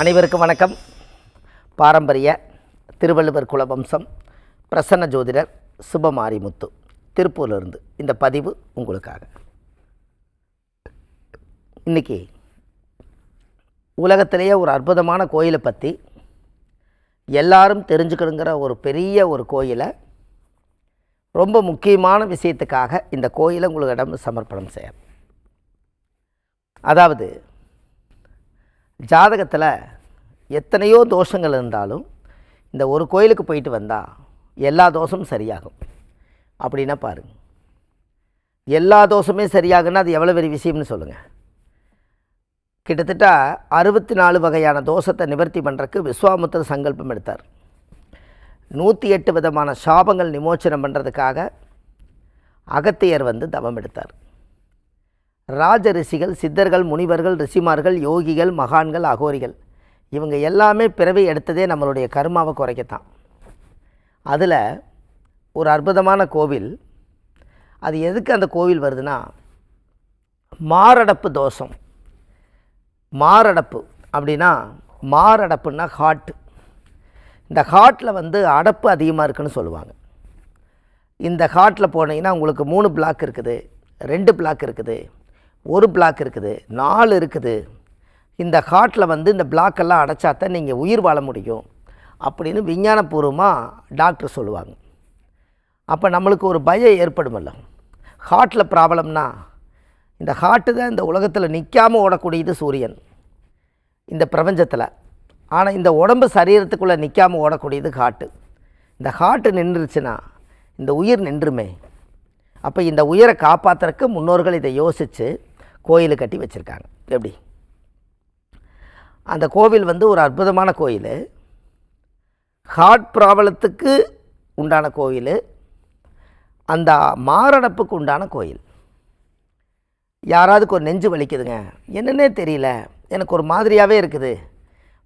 அனைவருக்கும் வணக்கம். பாரம்பரிய திருவள்ளுவர் குலவம்சம் பிரசன்ன ஜோதிடர் சுபமாரிமுத்து திருப்பூரிலிருந்து இந்த பதிவு உங்களுக்காக. இன்றைக்கி உலகத்திலேயே ஒரு அற்புதமான கோயிலை பற்றி எல்லாரும் தெரிஞ்சுக்கணுங்கிற ஒரு பெரிய ஒரு கோயிலை, ரொம்ப முக்கியமான விஷயத்துக்காக இந்த கோயிலை உங்களிடம் சமர்ப்பணம் செய்ய. அதாவது ஜாதகத்தில் எத்தனையோ தோஷங்கள் இருந்தாலும் இந்த ஒரு கோயிலுக்கு போயிட்டு வந்தால் எல்லா தோஷமும் சரியாகும். அப்படின்னா பாருங்கள், எல்லா தோஷமே சரியாகுன்னா அது எவ்வளோ பெரிய விஷயம்னு சொல்லுங்கள். கிட்டத்தட்ட 64 வகையான தோஷத்தை நிவர்த்தி பண்ணுறதுக்கு விஸ்வாமுத்திர சங்கல்பம் எடுத்தார். 108 விதமான சாபங்கள் நிமோச்சனம் பண்ணுறதுக்காக அகத்தியர் தவம் எடுத்தார். ராஜ ரிஷிகள், சித்தர்கள், முனிவர்கள், ரிஷிமார்கள், யோகிகள், மகான்கள், அகோரிகள் இவங்க எல்லாமே பிறவி எடுத்ததே நம்மளுடைய கர்மாவை குறைக்கத்தான். அதில் ஒரு அற்புதமான கோவில், அது எதுக்கு அந்த கோவில் வருதுன்னா, மாரடைப்பு தோஷம். மாரடைப்பு அப்படின்னா, மாரடைப்புன்னா ஹார்ட். இந்த ஹார்ட்டில் அடப்பு அதிகமாக இருக்குதுன்னு சொல்லுவாங்க. இந்த ஹார்ட்டில் போனீங்கன்னா உங்களுக்கு 3 பிளாக் இருக்குது, 2 பிளாக் இருக்குது, 1 பிளாக் இருக்குது, 4 இருக்குது. இந்த ஹார்ட்டில் இந்த பிளாக்கெல்லாம் அடைச்சாத்தான் நீங்கள் உயிர் வாழ முடியும் அப்படின்னு விஞ்ஞானபூர்வமாக டாக்டர் சொல்லுவாங்க. அப்போ நம்மளுக்கு ஒரு பயம் ஏற்படுமல்ல. ஹார்ட்டில் ப்ராப்ளம்னா, இந்த ஹார்ட்டு தான் இந்த உலகத்தில் நிற்காமல் ஓடக்கூடியது சூரியன் இந்த பிரபஞ்சத்தில். ஆனால் இந்த உடம்பு சரீரத்துக்குள்ளே நிற்காமல் ஓடக்கூடியது ஹார்ட்டு. இந்த ஹார்ட்டு நின்றுச்சுன்னா இந்த உயிர் நின்றுமே. அப்போ இந்த உயிரை காப்பாற்றுறதுக்கு முன்னோர்கள் இதை யோசித்து கோயில் கட்டி வச்சுருக்காங்க. எப்படி அந்த கோவில் ஒரு அற்புதமான கோயில். ஹார்ட் ப்ராப்ளத்துக்கு உண்டான கோயில், அந்த மாரடைப்புக்கு உண்டான கோயில். யாராவதுக்கு ஒரு நெஞ்சு வலிக்குதுங்க, என்னன்னே தெரியல, எனக்கு ஒரு மாதிரியாகவே இருக்குது,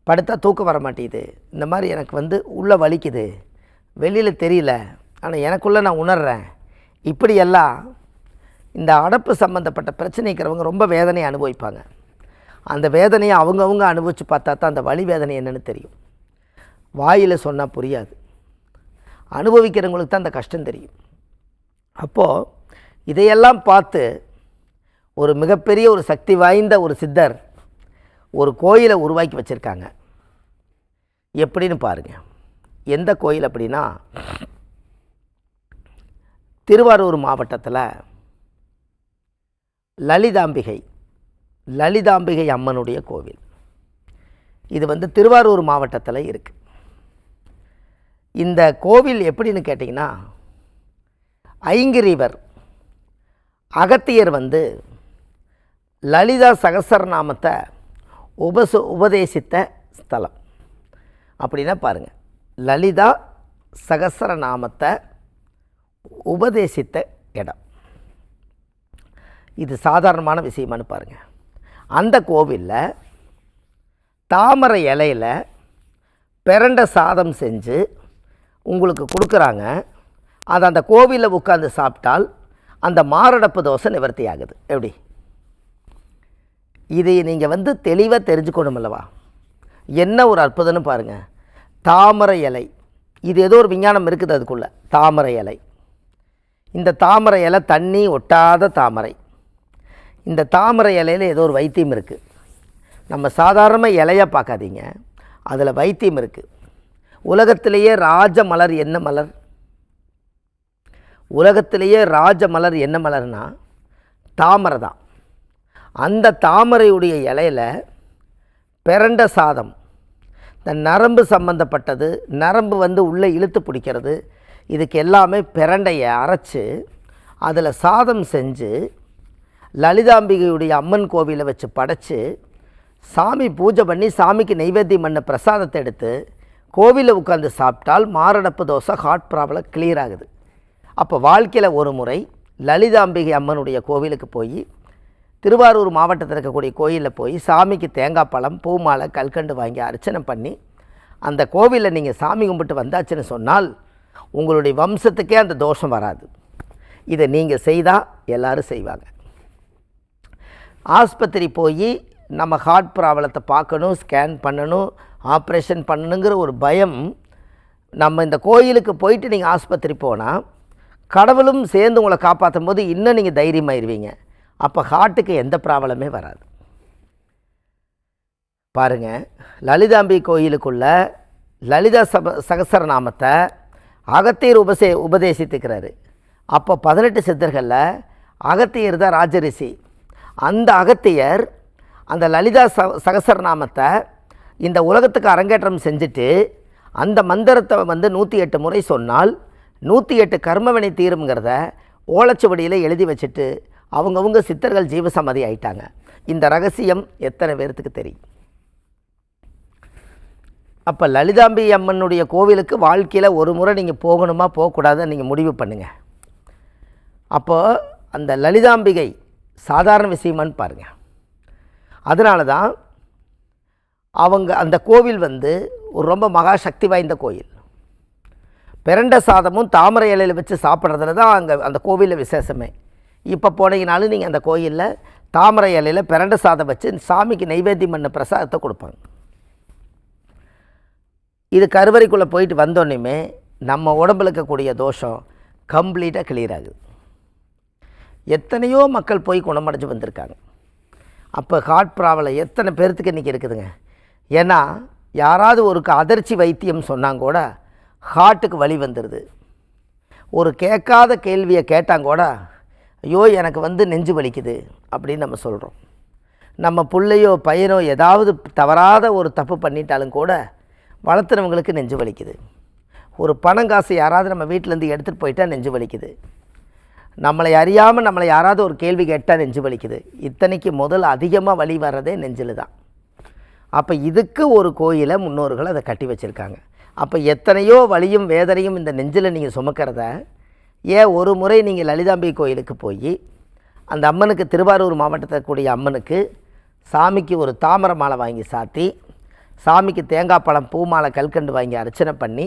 படுத்தா தூக்கம் வர மாட்டேங்குது, இந்த மாதிரி எனக்கு உள்ளே வலிக்குது, வெளியில் தெரியல, ஆனால் எனக்குள்ளே நான் உணர்கிறேன், இப்படியெல்லாம் இந்த அடப்பு சம்மந்தப்பட்ட பிரச்சனைக்கிறவங்க ரொம்ப வேதனையை அனுபவிப்பாங்க. அந்த வேதனையை அவங்கவுங்க அனுபவித்து பார்த்தா தான் அந்த வலி வேதனை என்னென்னு தெரியும். வாயில் சொன்னால் புரியாது, அனுபவிக்கிறவங்களுக்கு தான் அந்த கஷ்டம் தெரியும். அப்போது இதையெல்லாம் பார்த்து ஒரு மிகப்பெரிய ஒரு சக்தி வாய்ந்த ஒரு சித்தர் ஒரு கோயிலை உருவாக்கி வச்சுருக்காங்க. எப்படின்னு பாருங்கள். எந்த கோயில் அப்படின்னா, திருவாரூர் மாவட்டத்தில் லலிதாம்பிகை அம்மனுடைய கோவில். இது திருவாரூர் மாவட்டத்தில் இருக்குது. இந்த கோவில் எப்படின்னு கேட்டிங்கன்னா, ஐங்கிரீவர் அகத்தியர் லலிதா சகஸ்ரநாமத்தை உபதேசித்த ஸ்தலம். அப்படின்னா பாருங்கள், லலிதா சகஸ்ரநாமத்தை உபதேசித்த இடம். இது சாதாரணமான விஷயமானு பாருங்கள். அந்த கோவிலில் தாமரை இலையில் பிரண்ட சாதம் செஞ்சு உங்களுக்கு கொடுக்குறாங்க. அதை அந்த கோவிலில் உட்காந்து சாப்பிட்டால் அந்த மாரடைப்பு தோசை நிவர்த்தி ஆகுது. எப்படி இதை நீங்கள் தெளிவாக தெரிஞ்சுக்கணும் அல்லவா? என்ன ஒரு அற்புதம்னு பாருங்கள். தாமரை இலை, இது ஏதோ ஒரு விஞ்ஞானம் இருக்குது அதுக்குள்ளே. தாமரை இலை, இந்த தாமரை இலை தண்ணி ஒட்டாத தாமரை. இந்த தாமரை இலையில் ஏதோ ஒரு வைத்தியம் இருக்குது. நம்ம சாதாரண இலையாக பார்க்காதீங்க, அதில் வைத்தியம் இருக்குது. உலகத்திலேயே ராஜ மலர் என்ன மலர்? உலகத்திலேயே ராஜ மலர் என்ன மலர்னா தாமரை தான். அந்த தாமரையுடைய இலையில் பிரண்ட சாதம், இந்த நரம்பு சம்பந்தப்பட்டது, நரம்பு உள்ளே இழுத்து பிடிக்கிறது, இதுக்கு எல்லாமே பிரண்டையை அரைச்சி அதில் சாதம் செஞ்சு லலிதாம்பிகையுடைய அம்மன் கோவிலை வச்சு படைச்சி சாமி பூஜை பண்ணி சாமிக்கு நைவேத்தியம் பண்ண பிரசாதத்தை எடுத்து கோவிலில் உட்காந்து சாப்பிட்டால் மாரடைப்பு தோசை, ஹார்ட் ப்ராப்ளம் கிளியர் ஆகுது. அப்போ வாழ்க்கையில் ஒரு முறை லலிதாம்பிகை அம்மனுடைய கோவிலுக்கு போய், திருவாரூர் மாவட்டத்தில் இருக்கக்கூடிய கோயிலில் போய் சாமிக்கு தேங்காய் பழம், பூ மாலை, கல்கண்டு வாங்கி அர்ச்சனை பண்ணி அந்த கோவிலில் நீங்கள் சாமி கும்பிட்டு வந்தாச்சுன்னு சொன்னால் உங்களுடைய வம்சத்துக்கே அந்த தோஷம் வராது. இதை நீங்கள் செய்தால் எல்லோரும் செய்வாங்க. ஆஸ்பத்திரி போய் நம்ம ஹார்ட் ப்ராப்ளத்தை பார்க்கணும், ஸ்கேன் பண்ணணும், ஆப்ரேஷன் பண்ணணுங்கிற ஒரு பயம். நம்ம இந்த கோயிலுக்கு போயிட்டு நீங்கள் ஆஸ்பத்திரி போனால் கடவுளும் சேர்ந்து உங்களை காப்பாற்றும் போது இன்னும் நீங்கள் தைரியமாயிருவீங்க. அப்போ ஹார்ட்டுக்கு எந்த ப்ராப்ளமே வராது. பாருங்கள், லலிதாம்பி கோயிலுக்குள்ள லலிதா சகஸ்ரநாமத்தை அகத்தியர் உபதேசித்துக்கிறாரு. அப்போ 18 சித்தர்களில் அகத்தியர் தான் ராஜரிஷி. அந்த அகத்தியர் அந்த லலிதா சகஸ்ரநாமத்தை இந்த உலகத்துக்கு அரங்கேற்றம் செஞ்சுட்டு அந்த மந்திரத்தை 108 முறை சொன்னால் 108 கர்மவினை தீருங்கிறத ஓலைச்சுவடியில் எழுதி வச்சுட்டு அவங்கவுங்க சித்தர்கள் ஜீவசமாதி ஆயிட்டாங்க. இந்த ரகசியம் எத்தனை பேர்த்துக்கு தெரியும்? அப்போ லலிதாம்பி அம்மனுடைய கோவிலுக்கு வாழ்க்கையில் ஒரு முறை நீங்கள் போகணுமா போகக்கூடாதுன்னு நீங்கள் முடிவு பண்ணுங்கள். அப்போது அந்த லலிதாம்பிகை சாதாரண விஷயமானு பாருங்கள். அதனால தான் அவங்க அந்த கோவில் ஒரு ரொம்ப மகா சக்தி வாய்ந்த கோயில். பிரண்ட சாதமும் தாமரை இலையில் வச்சு சாப்பிட்றதுல தான் அங்கே அந்த கோவிலில் விசேஷமே. இப்போ போனீங்கனாலும் நீங்கள் அந்த கோயிலில் தாமரை இலையில் பிரண்ட சாதம் வச்சு சாமிக்கு நைவேத்தியம் பண்ண பிரசாதத்தை கொடுப்பாங்க. இது கருவறைக்குள்ளே போயிட்டு வந்தோடனே நம்ம உடம்புல இருக்கக்கூடிய தோஷம் கம்ப்ளீட்டாக கிளியர் ஆகுது. எத்தனையோ மக்கள் போய் குணமடைஞ்சு வந்திருக்காங்க. அப்போ ஹார்ட் ப்ராப்ளம் எத்தனை பேர்த்துக்கு இன்றைக்கி இருக்குதுங்க. ஏன்னா யாராவது ஒரு அதிர்ச்சி வைத்தியம் சொன்னாங்க கூட ஹார்ட்டுக்கு வலி வந்துடுது. ஒரு கேட்காத கேள்வியை கேட்டாங்க கூட ஐயோ எனக்கு நெஞ்சு வலிக்குது அப்படின்னு நம்ம சொல்கிறோம். நம்ம பிள்ளையோ பையனோ ஏதாவது தவறாத ஒரு தப்பு பண்ணிட்டாலும் கூட வளர்த்துறவங்களுக்கு நெஞ்சு வலிக்குது. ஒரு பணங்காசு யாராவது நம்ம வீட்டிலேருந்து எடுத்துகிட்டு போயிட்டால் நெஞ்சு வலிக்குது. நம்மளை அறியாமல் நம்மளை யாராவது ஒரு கேள்வி கேட்டால் நெஞ்சு வலிக்குது. இத்தனைக்கு அதிகமாக வலி வர்றதே நெஞ்சில் தான். அப்போ இதுக்கு ஒரு கோயிலை முன்னோர்கள் அதை கட்டி வச்சுருக்காங்க. அப்போ எத்தனையோ வலியும் வேதனையும் இந்த நெஞ்சில் நீங்கள் சுமக்கிறத ஏன் ஒரு முறை நீங்கள் லலிதாம்பி கோயிலுக்கு போய் அந்த அம்மனுக்கு, திருவாரூர் மாவட்டத்தில் கூடிய அம்மனுக்கு சாமிக்கு ஒரு தாமரை மாலை வாங்கி சாத்தி, சாமிக்கு தேங்காய் பழம் பூ மாலை கல்கண்டு வாங்கி அர்ச்சனை பண்ணி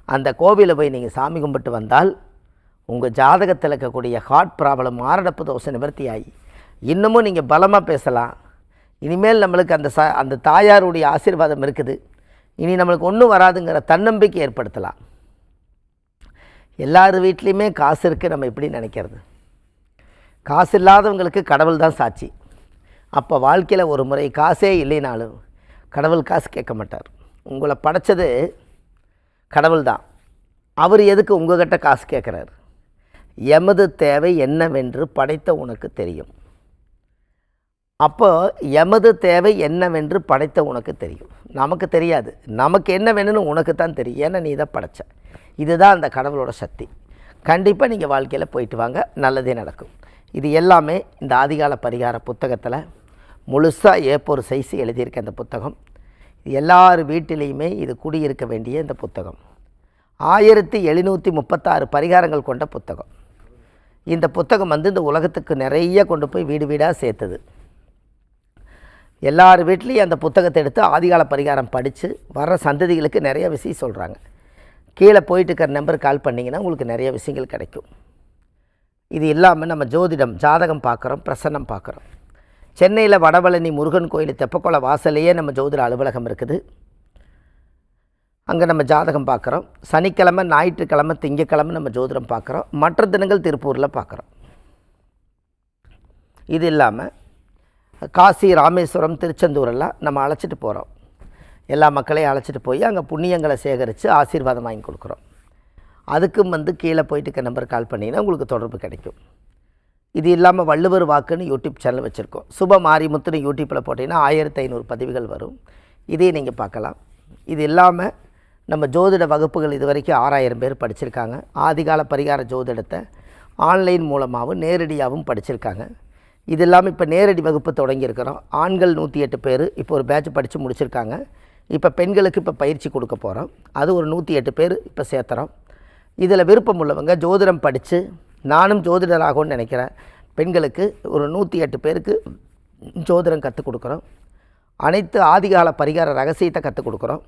அந்த கோவிலை போய் நீங்கள் சாமி கும்பிட்டு வந்தால் உங்கள் ஜாதகத்தில் இருக்கக்கூடிய ஹார்ட் ப்ராப்ளம், மாரடைப்பு தோஷம் நிவர்த்தி ஆகி இன்னமும் நீங்கள் பலமாக பேசலாம். இனிமேல் நம்மளுக்கு அந்த தாயாருடைய ஆசீர்வாதம் இருக்குது, இனி நம்மளுக்கு ஒன்றும் வராதுங்கிற தன்னம்பிக்கை ஏற்படுத்தலாம். எல்லார் வீட்லேயுமே காசு இருக்குது, நம்ம எப்படி நினைக்கிறது? காசு இல்லாதவங்களுக்கு கடவுள் தான் சாட்சி. அப்போ வாழ்க்கையில் ஒரு முறை காசே இல்லைனாலும் கடவுள் காசு கேட்க மாட்டார். உங்களை படைச்சது கடவுள் தான். அவர் எதுக்கு உங்கள்கிட்ட காசு கேட்குறாரு? எமது தேவை என்னவென்று படைத்த உனக்கு தெரியும். அப்போ எமது தேவை என்னவென்று படைத்த உனக்கு தெரியும். நமக்கு தெரியாது. நமக்கு என்ன வேணும்னு உனக்கு தான் தெரியும். ஏன்னா நீ தான் படைச்ச. இதுதான் அந்த கடவுளோட சக்தி. கண்டிப்பாக நீங்கள் வாழ்க்கையில் போயிட்டு வாங்க, நல்லதே நடக்கும். இது எல்லாமே இந்த ஆதிகால பரிகார புத்தகத்தில் முழுசாக ஏப்பொரு சைஸு எழுதியிருக்க அந்த புத்தகம். எல்லார் வீட்டிலையுமே இது குடியிருக்க வேண்டிய இந்த புத்தகம். 1736 பரிகாரங்கள் கொண்ட புத்தகம். இந்த புத்தகம் இந்த உலகத்துக்கு நிறைய கொண்டு போய் வீடு வீடாக சேர்த்தது. எல்லார் வீட்லேயும் அந்த புத்தகத்தை எடுத்து ஆதிகால பரிகாரம் படித்து வர்ற சந்ததிகளுக்கு நிறைய விஷயம் சொல்கிறாங்க. கீழே போயிட்டு இருக்கிற நம்பர் கால் பண்ணிங்கன்னா உங்களுக்கு நிறைய விஷயங்கள் கிடைக்கும். இது இல்லாமல் நம்ம ஜோதிடம், ஜாதகம் பார்க்குறோம், பிரசன்னம் பார்க்குறோம். சென்னையில் வடபழனி முருகன் கோயில் தெப்பக்குள வாசலையே நம்ம ஜோதிட அலுவலகம் இருக்குது. அங்கே நம்ம ஜாதகம் பார்க்குறோம். சனிக்கிழமை, ஞாயிற்றுக்கிழமை, திங்கக்கிழமை நம்ம ஜோதிடம் பார்க்குறோம். மற்ற தினங்கள் திருப்பூரில் பார்க்குறோம். இது இல்லாமல் காசி, ராமேஸ்வரம், திருச்செந்தூரெல்லாம் நம்ம அழைச்சிட்டு போகிறோம். எல்லா மக்களையும் அழைச்சிட்டு போய் அங்கே புண்ணியங்களை சேகரித்து ஆசீர்வாதம் வாங்கி கொடுக்குறோம். அதுக்கும் கீழே போயிட்டு நம்பர் கால் பண்ணிங்கன்னா உங்களுக்கு தொடர்பு கிடைக்கும். இது இல்லாமல் வள்ளுவர் வாக்குன்னு யூடியூப் சேனல் வச்சுருக்கோம். சுப மாரிமுத்துன்னு யூடியூப்பில் போட்டிங்கன்னா 1500 பதிவுகள் வரும். இதையும் நீங்கள் பார்க்கலாம். இது இல்லாமல் நம்ம ஜோதிட வகுப்புகள் இது வரைக்கும் 6000 பேர் படிச்சிருக்காங்க. ஆதிகால பரிகார ஜோதிடத்தை ஆன்லைன் மூலமாகவும் நேரடியாகவும் படிச்சிருக்காங்க. இது இல்லாமல் இப்போ நேரடி வகுப்பு தொடங்கியிருக்கிறோம். ஆண்கள் 108 பேர் இப்போ ஒரு பேட்ச் படித்து முடிச்சிருக்காங்க. இப்போ பெண்களுக்கு இப்போ பயிற்சி கொடுக்க போகிறோம். அது ஒரு 108 பேர் இப்போ சேர்த்துறோம். இதில் விருப்பம் உள்ளவங்க ஜோதிடம் படித்து நானும் ஜோதிடராகும்னு நினைக்கிற பெண்களுக்கு ஒரு 108 பேருக்கு ஜோதிடம் கற்றுக் கொடுக்குறோம். அனைத்து ஆதிகால பரிகார ரகசியத்தை கற்றுக் கொடுக்குறோம்.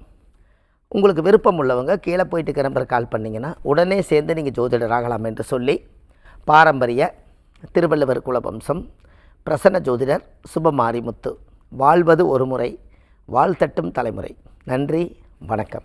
உங்களுக்கு விருப்பம் உள்ளவங்க கீழே போயிட்டு நம்பர் கால் பண்ணிங்கன்னா உடனே சேர்ந்து நீங்கள் ஜோதிடராகலாம் என்று சொல்லி பாரம்பரிய திருவள்ளுவர் குலவம்சம் பிரசன்ன ஜோதிடர் சுப மாரிமுத்து வாழ்வது ஒரு முறை, வாழ்த்தட்டும் தலைமுறை. நன்றி, வணக்கம்.